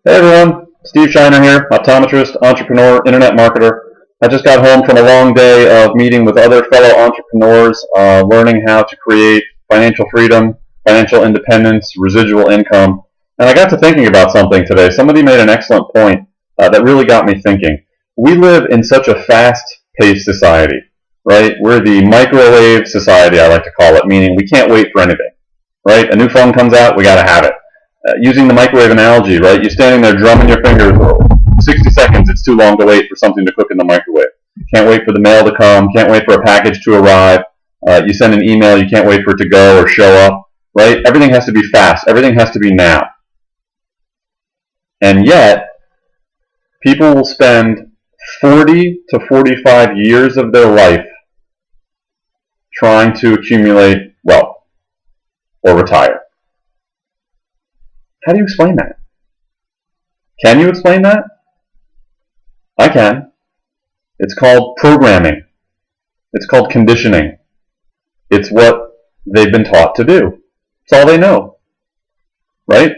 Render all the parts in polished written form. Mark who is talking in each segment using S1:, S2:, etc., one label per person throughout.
S1: Hey everyone, Steve Shiner here, optometrist, entrepreneur, internet marketer. I just got home from a long day of meeting with other fellow entrepreneurs, learning how to create financial freedom, financial independence, residual income. And I got to thinking about something today. Somebody made an excellent point that really got me thinking. We live in such a fast-paced society, right? We're the microwave society, I like to call it, meaning we can't wait for anything, right? A new phone comes out, we got to have it. Using the microwave analogy, right? You're standing there drumming your fingers. 60 seconds, it's too long to wait for something to cook in the microwave. Can't wait for the mail to come. Can't wait for a package to arrive. You send an email, you can't wait for it to go or show up, right? Everything has to be fast. Everything has to be now. And yet, people will spend 40 to 45 years of their life trying to accumulate wealth or retire. How do you explain that? Can you explain that? I can. It's called programming. It's called conditioning. It's what they've been taught to do. It's all they know. Right?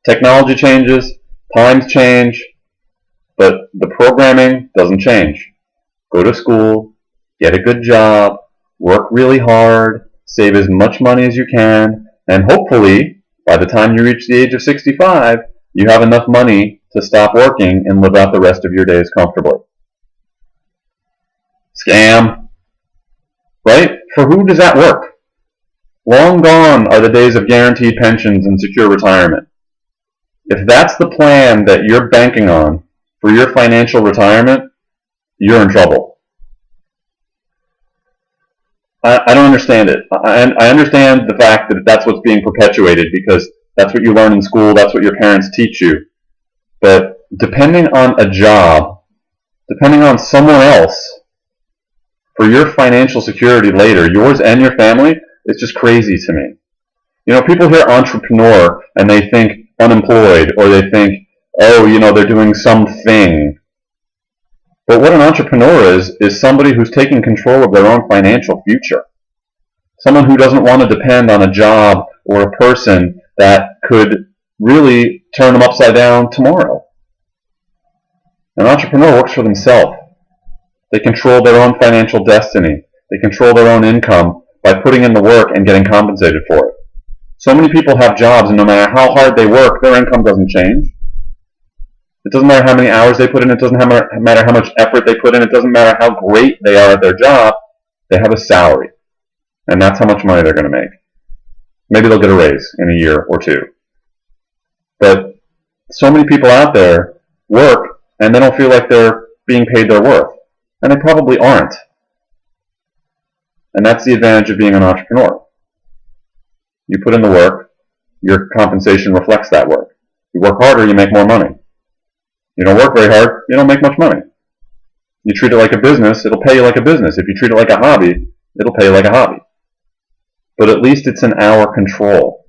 S1: Technology changes, times change, but the programming doesn't change. Go to school, get a good job, work really hard, save as much money as you can, and hopefully, by the time you reach the age of 65, you have enough money to stop working and live out the rest of your days comfortably. Scam. Right? For who does that work? Long gone are the days of guaranteed pensions and secure retirement. If that's the plan that you're banking on for your financial retirement, you're in trouble. I don't understand it. I understand the fact that that's what's being perpetuated because that's what you learn in school, that's what your parents teach you. But depending on a job, depending on someone else for your financial security later, yours and your family, it's just crazy to me. You know, people hear entrepreneur and they think unemployed or they think, oh, you know, they're doing something. But what an entrepreneur is somebody who's taking control of their own financial future. Someone who doesn't want to depend on a job or a person that could really turn them upside down tomorrow. An entrepreneur works for themselves. They control their own financial destiny. They control their own income by putting in the work and getting compensated for it. So many people have jobs, and no matter how hard they work, their income doesn't change. It doesn't matter how many hours they put in. It doesn't matter how much effort they put in. It doesn't matter how great they are at their job. They have a salary. And that's how much money they're going to make. Maybe they'll get a raise in a year or two. But so many people out there work and they don't feel like they're being paid their worth. And they probably aren't. And that's the advantage of being an entrepreneur. You put in the work, your compensation reflects that work. You work harder, you make more money. You don't work very hard, you don't make much money. You treat it like a business, it'll pay you like a business. If you treat it like a hobby, it'll pay you like a hobby. But at least it's in our control.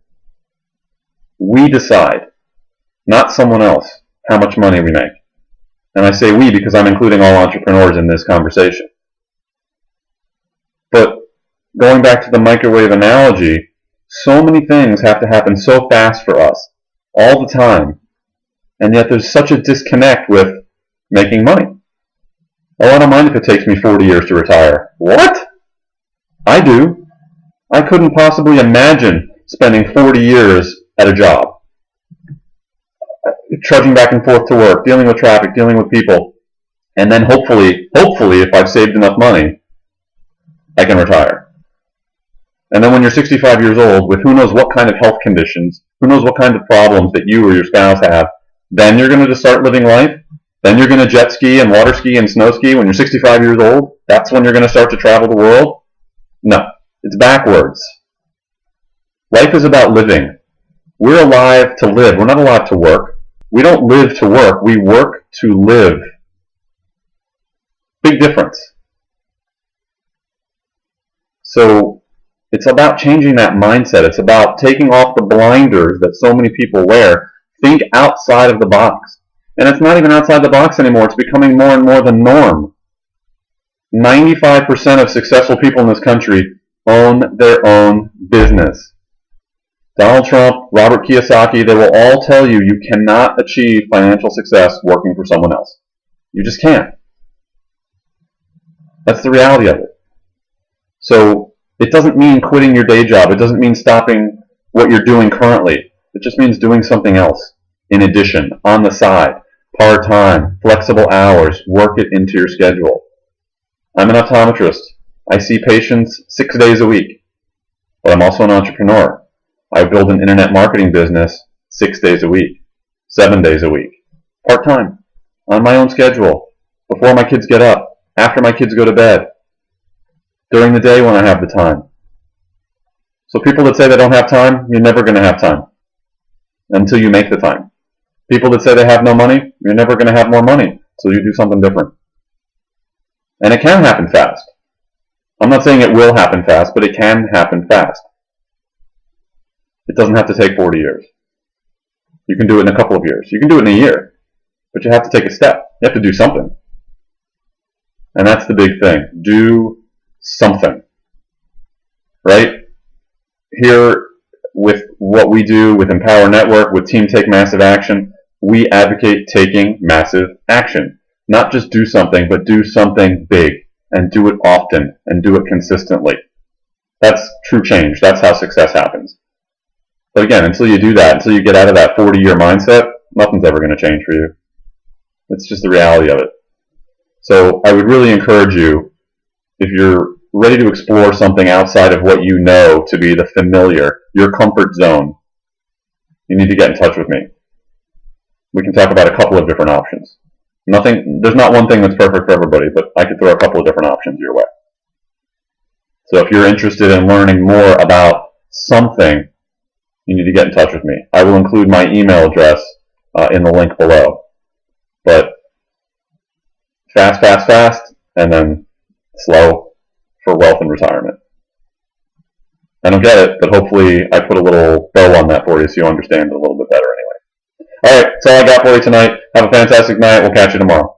S1: We decide, not someone else, how much money we make. And I say we because I'm including all entrepreneurs in this conversation. But going back to the microwave analogy, so many things have to happen so fast for us, all the time. And yet there's such a disconnect with making money. Oh, I don't mind if it takes me 40 years to retire. What? I do. I couldn't possibly imagine spending 40 years at a job. Trudging back and forth to work, dealing with traffic, dealing with people. And then hopefully, if I've saved enough money, I can retire. And then when you're 65 years old, with who knows what kind of health conditions, who knows what kind of problems that you or your spouse have, then you're going to just start living life. Then you're going to jet ski and water ski and snow ski when you're 65 years old. That's when you're going to start to travel the world. No, it's backwards. Life is about living. We're alive to live. We're not alive to work. We don't live to work. We work to live. Big difference. So it's about changing that mindset. It's about taking off the blinders that so many people wear. Think outside of the box. And it's not even outside the box anymore. It's becoming more and more the norm. 95% of successful people in this country own their own business. Donald Trump, Robert Kiyosaki, they will all tell you you cannot achieve financial success working for someone else. You just can't. That's the reality of it. So it doesn't mean quitting your day job. It doesn't mean stopping what you're doing currently. It just means doing something else in addition, on the side, part-time, flexible hours, work it into your schedule. I'm an optometrist. I see patients 6 days a week, but I'm also an entrepreneur. I build an internet marketing business 6 days a week, 7 days a week, part-time, on my own schedule, before my kids get up, after my kids go to bed, during the day when I have the time. So people that say they don't have time, you're never going to have time until you make the time. People that say they have no money, you're never going to have more money until you do something different. And it can happen fast. I'm not saying it will happen fast, but it can happen fast. It doesn't have to take 40 years. You can do it in a couple of years. You can do it in a year, but you have to take a step. You have to do something. And that's the big thing. Do something. Right? Here, with what we do with Empower Network, with Team Take Massive Action, we advocate taking massive action. Not just do something, but do something big, and do it often, and do it consistently. That's true change. That's how success happens. But again, until you do that, until you get out of that 40-year mindset, nothing's ever going to change for you. It's just the reality of it. So I would really encourage you, if you're ready to explore something outside of what you know to be the familiar, your comfort zone, you need to get in touch with me. We can talk about a couple of different options. There's not one thing that's perfect for everybody, but I could throw a couple of different options your way. So if you're interested in learning more about something, you need to get in touch with me. I will include my email address in the link below. But fast, fast, fast, and then slow for wealth and retirement. I don't get it, but hopefully I put a little bow on that for you so you understand it a little bit better anyway. Alright, that's all I got for you tonight. Have a fantastic night. We'll catch you tomorrow.